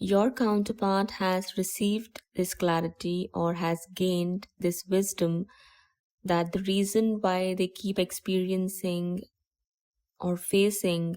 Your counterpart has received this clarity or has gained this wisdom that the reason why they keep experiencing or facing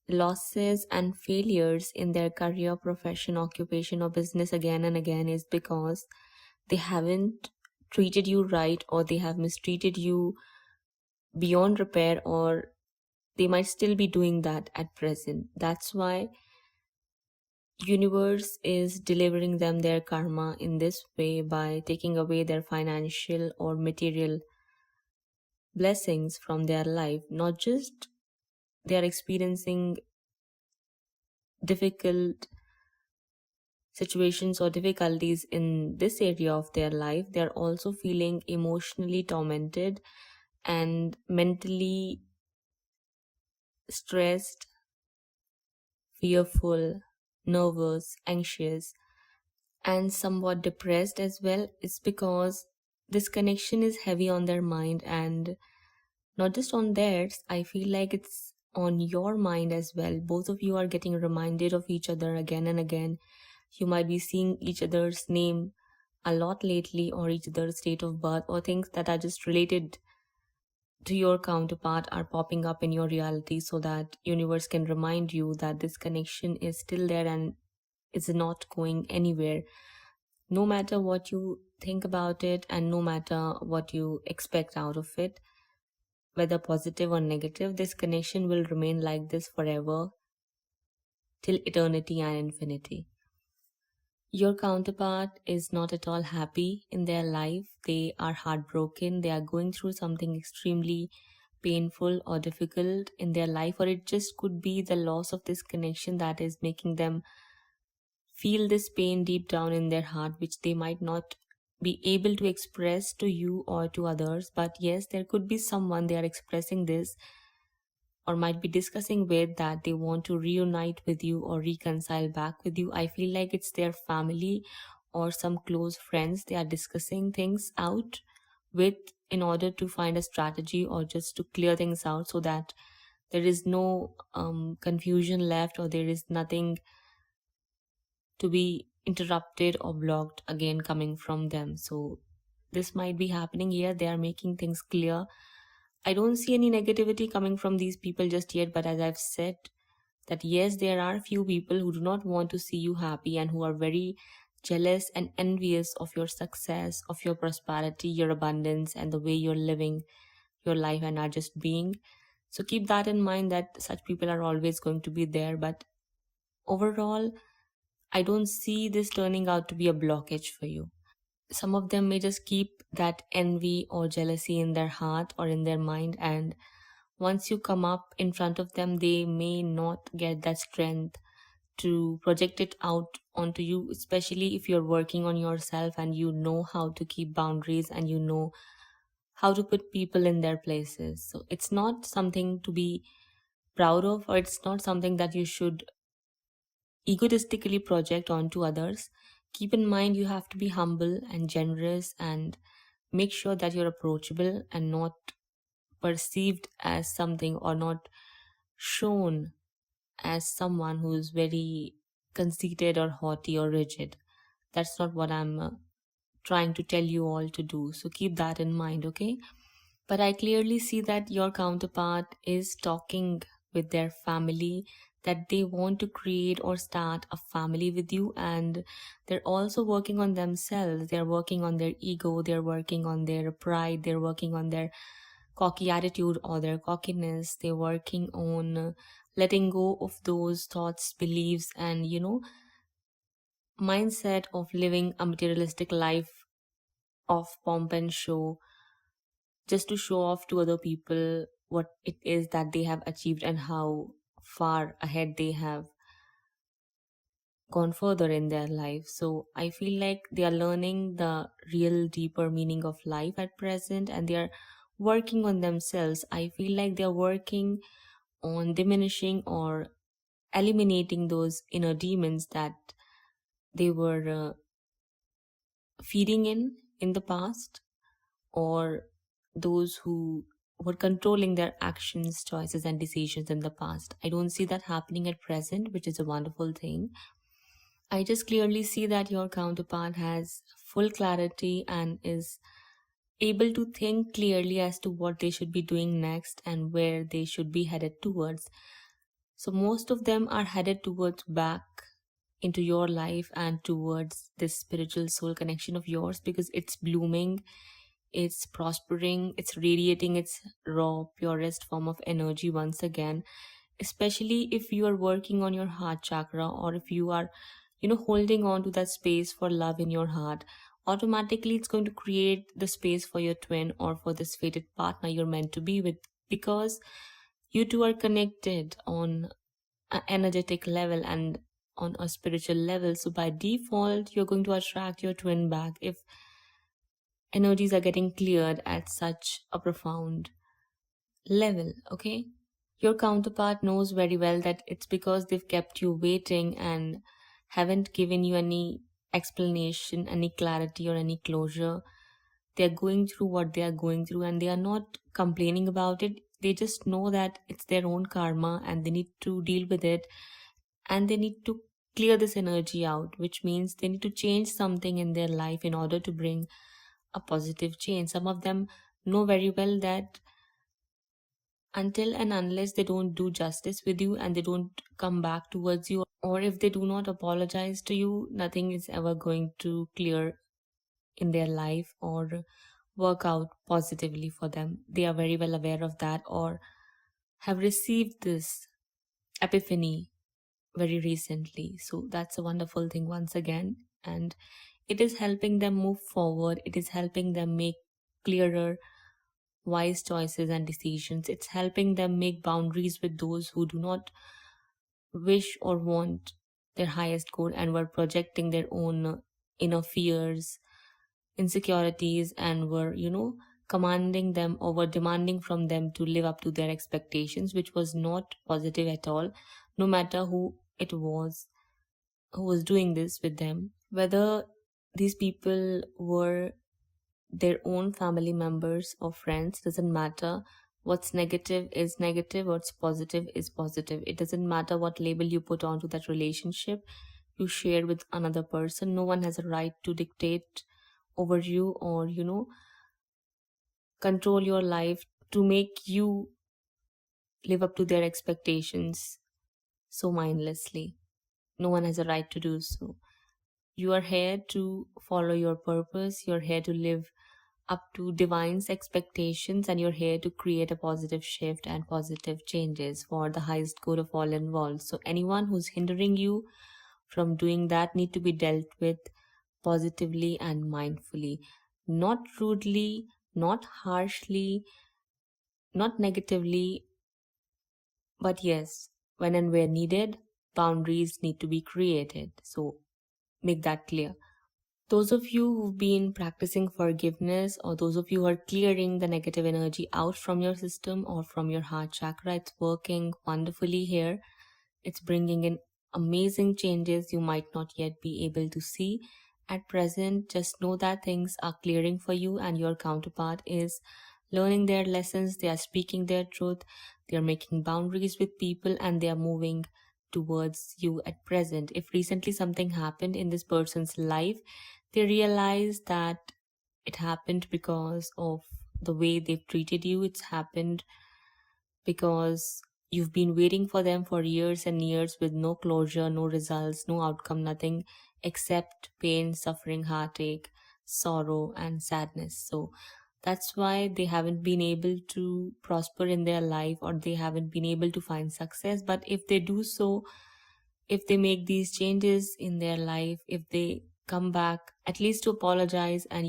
losses and failures in their career, profession, occupation, or business again and again is because they haven't treated you right, or they have mistreated you beyond repair, or they might still be doing that at present. That's why universe is delivering them their karma in this way by taking away their financial or material blessings from their life. Not just they are experiencing difficult situations or difficulties in this area of their life, they are also feeling emotionally tormented and mentally stressed, fearful, nervous, anxious, and somewhat depressed as well. It's because this connection is heavy on their mind, and not just on theirs, I feel like it's on your mind as well. Both of you are getting reminded of each other again and again. You might be seeing each other's name a lot lately, or each other's date of birth, or things that are just related to your counterpart are popping up in your reality, so that universe can remind you that this connection is still there and is not going anywhere. No matter what you think about it, and no matter what you expect out of it, whether positive or negative, this connection will remain like this forever till eternity and infinity. Your counterpart is not at all happy in their life. They are heartbroken. They are going through something extremely painful or difficult in their life, or it just could be the loss of this connection that is making them feel this pain deep down in their heart, which they might not be able to express to you or to others. But yes, there could be someone they are expressing this or might be discussing with, that they want to reunite with you or reconcile back with you. I feel like it's their family or some close friends they are discussing things out with, in order to find a strategy or just to clear things out, so that there is no confusion left, or there is nothing to be interrupted or blocked again coming from them. So this might be happening here. They are making things clear. I don't see any negativity coming from these people just yet, but as I've said, that yes, there are few people who do not want to see you happy and who are very jealous and envious of your success, of your prosperity, your abundance, and the way you're living your life and are just being. So keep that in mind, that such people are always going to be there. But overall, I don't see this turning out to be a blockage for you. Some of them may just keep that envy or jealousy in their heart or in their mind, and once you come up in front of them, they may not get that strength to project it out onto you, especially if you're working on yourself and you know how to keep boundaries and you know how to put people in their places. So it's not something to be proud of, or it's not something that you should egotistically project onto others. Keep in mind, you have to be humble and generous, and make sure that you're approachable and not perceived as something, or not shown as someone who is very conceited or haughty or rigid. That's not what I'm trying to tell you all to do. So keep that in mind, okay? But I clearly see that your counterpart is talking with their family, that they want to create or start a family with you, and they're also working on themselves. They're working on their ego, they're working on their pride, they're working on their cocky attitude or their cockiness. They're working on letting go of those thoughts, beliefs, and mindset of living a materialistic life of pomp and show, just to show off to other people what it is that they have achieved and how far ahead they have gone further in their life. So I feel like they are learning the real deeper meaning of life at present, and they are working on themselves. I feel like they are working on diminishing or eliminating those inner demons that they were feeding in the past, or those who were controlling their actions, choices, and decisions in the past. I don't see that happening at present, which is a wonderful thing. I just clearly see that your counterpart has full clarity and is able to think clearly as to what they should be doing next and where they should be headed towards. So, most of them are headed towards back into your life and towards this spiritual soul connection of yours because it's blooming, it's prospering, it's radiating its raw, purest form of energy once again. Especially if you are working on your heart chakra, or if you are, holding on to that space for love in your heart, automatically it's going to create the space for your twin or for this fated partner you're meant to be with, because you two are connected on an energetic level and on a spiritual level. So by default, you're going to attract your twin back if energies are getting cleared at such a profound level. Okay, your counterpart knows very well that it's because they've kept you waiting and haven't given you any explanation, any clarity, or any closure. They're going through what they are going through and they are not complaining about it. They just know that it's their own karma and they need to deal with it, and they need to clear this energy out, which means they need to change something in their life in order to bring a positive change. Some of them know very well that until and unless they don't do justice with you and they don't come back towards you, or if they do not apologize to you, nothing is ever going to clear in their life or work out positively for them. They are very well aware of that, or have received this epiphany very recently. So that's a wonderful thing once again. And it is helping them move forward. It is helping them make clearer, wise choices and decisions. It's helping them make boundaries with those who do not wish or want their highest good and were projecting their own inner fears, insecurities, and were, commanding them or were demanding from them to live up to their expectations, which was not positive at all, no matter who it was who was doing this with them. Whether these people were their own family members or friends, doesn't matter. What's negative is negative, what's positive is positive. It doesn't matter what label you put onto that relationship you share with another person. No one has a right to dictate over you or, control your life to make you live up to their expectations so mindlessly. No one has a right to do so. You are here to follow your purpose. You're here to live up to divine's expectations, and you're here to create a positive shift and positive changes for the highest good of all involved. So anyone who's hindering you from doing that need to be dealt with positively and mindfully, not rudely, not harshly, not negatively, but yes, when and where needed, boundaries need to be created. So make that clear. Those of you who've been practicing forgiveness, or those of you who are clearing the negative energy out from your system or from your heart chakra, it's working wonderfully here. It's bringing in amazing changes you might not yet be able to see at present. Just know that things are clearing for you and your counterpart is learning their lessons. They are speaking their truth. They are making boundaries with people and they are moving towards you at present. If recently something happened in this person's life, they realize that it happened because of the way they've treated you. It's happened because you've been waiting for them for years and years with no closure, no results, no outcome, nothing except pain, suffering, heartache, sorrow, and sadness. So that's why they haven't been able to prosper in their life, or they haven't been able to find success. But if they do so, if they make these changes in their life, if they come back at least to apologize and,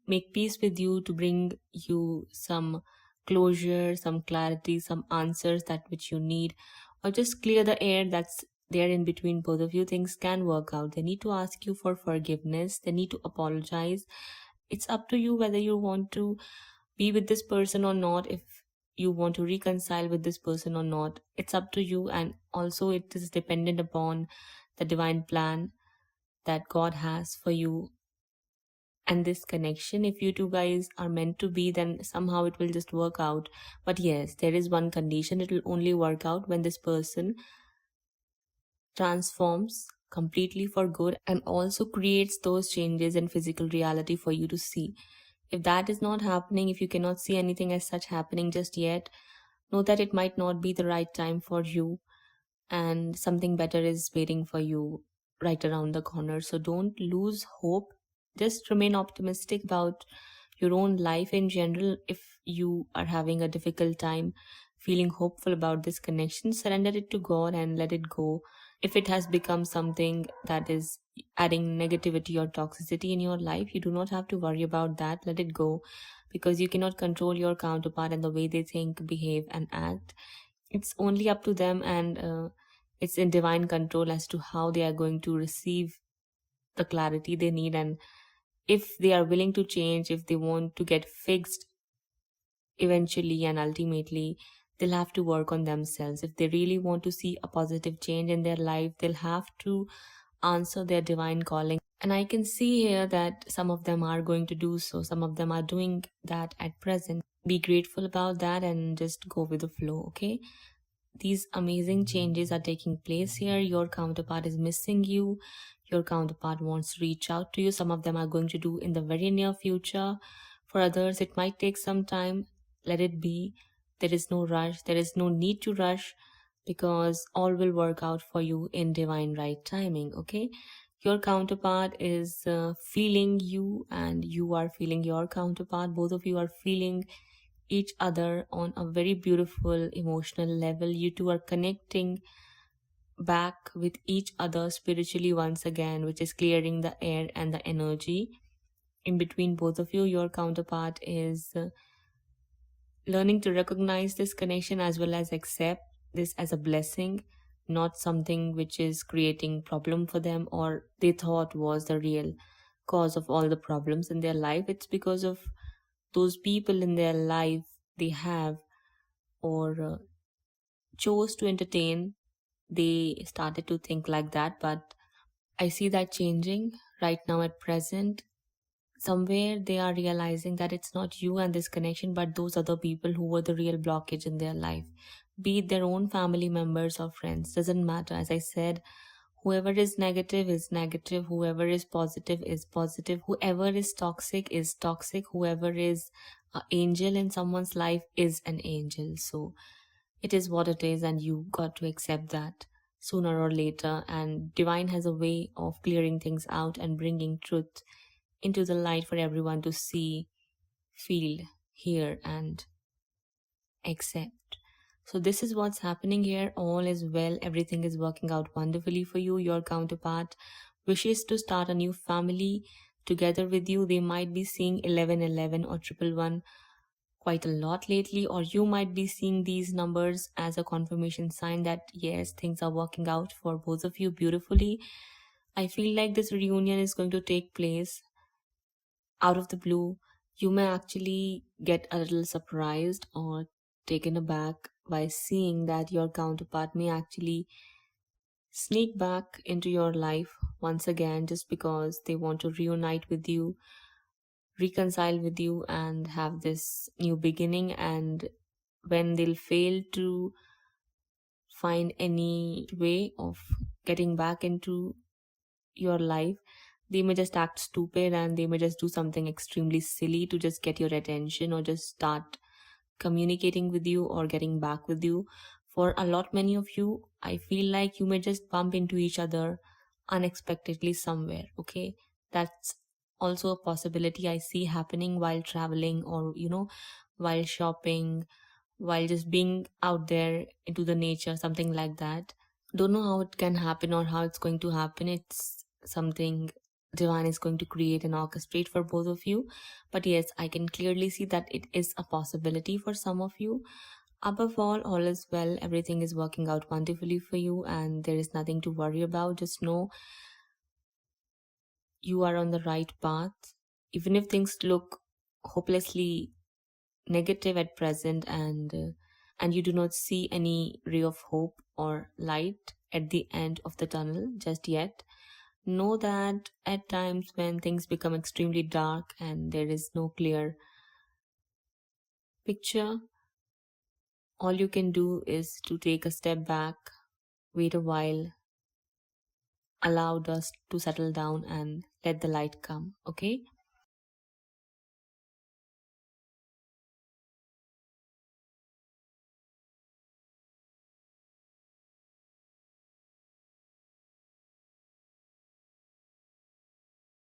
make peace with you, to bring you some closure, some clarity, some answers that which you need, or just clear the air that's there in between both of you, things can work out. They need to ask you for forgiveness. They need to apologize. It's up to you whether you want to be with this person or not. If you want to reconcile with this person or not, it's up to you. And also it is dependent upon the divine plan that God has for you and this connection. If you two guys are meant to be, then somehow it will just work out. But yes, there is one condition: it will only work out when this person transforms completely for good and also creates those changes in physical reality for you to see. If that is not happening, if you cannot see anything as such happening just yet, know that it might not be the right time for you, and something better is waiting for you right around the corner. So don't lose hope. Just remain optimistic about your own life in general. If you are having a difficult time feeling hopeful about this connection, surrender it to God and let it go. If it has become something that is adding negativity or toxicity in your life, you do not have to worry about that. Let it go, because you cannot control your counterpart and the way they think, behave, and act. It's only up to them, and it's in divine control as to how they are going to receive the clarity they need. And if they are willing to change, if they want to get fixed eventually and ultimately, they'll have to work on themselves. If they really want to see a positive change in their life, they'll have to answer their divine calling. And I can see here that some of them are going to do so. Some of them are doing that at present. Be grateful about that and just go with the flow, okay? These amazing changes are taking place here. Your counterpart is missing you. Your counterpart wants to reach out to you. Some of them are going to do in the very near future. For others, it might take some time. Let it be. There is no rush. There is no need to rush, because all will work out for you in divine right timing, okay? Your counterpart is feeling you, and you are feeling your counterpart. Both of you are feeling each other on a very beautiful emotional level. You two are connecting back with each other spiritually once again, which is clearing the air and the energy in between both of you. Your counterpart is learning to recognize this connection as well as accept this as a blessing, not something which is creating problem for them or they thought was the real cause of all the problems in their life. It's because of those people in their life they have, or chose to entertain, they started to think like that. But I see that changing right now at present. Somewhere they are realizing that it's not you and this connection, but those other people who were the real blockage in their life, be it their own family members or friends, doesn't matter. As I said, whoever is negative, whoever is positive, whoever is toxic, whoever is an angel in someone's life is an angel. So it is what it is, and you got to accept that sooner or later. And divine has a way of clearing things out and bringing truth into the light for everyone to see, feel, hear, and accept. So this is what's happening here. All is well. Everything is working out wonderfully for you. Your counterpart wishes to start a new family together with you. They might be seeing 1111 or 111 quite a lot lately, or you might be seeing these numbers as a confirmation sign that yes, things are working out for both of you beautifully. I feel like this reunion is going to take place out of the blue. You may actually get a little surprised or taken aback by seeing that your counterpart may actually sneak back into your life once again just because they want to reunite with you, reconcile with you, and have this new beginning. And when they'll fail to find any way of getting back into your life, they may just act stupid and they may just do something extremely silly to just get your attention or just start communicating with you or getting back with you. For a lot many of you, I feel like you may just bump into each other unexpectedly somewhere, okay? That's also a possibility I see happening while traveling, or while shopping, while just being out there into the nature, something like that. Don't know how it can happen or how it's going to happen. It's something divine is going to create and orchestrate for both of you. But yes, I can clearly see that it is a possibility for some of you. Above all is well. Everything is working out wonderfully for you, and there is nothing to worry about. Just know you are on the right path. Even if things look hopelessly negative at present, and you do not see any ray of hope or light at the end of the tunnel just yet, know that at times when things become extremely dark and there is no clear picture, all you can do is to take a step back, wait a while, allow dust to settle down, and let the light come. Okay?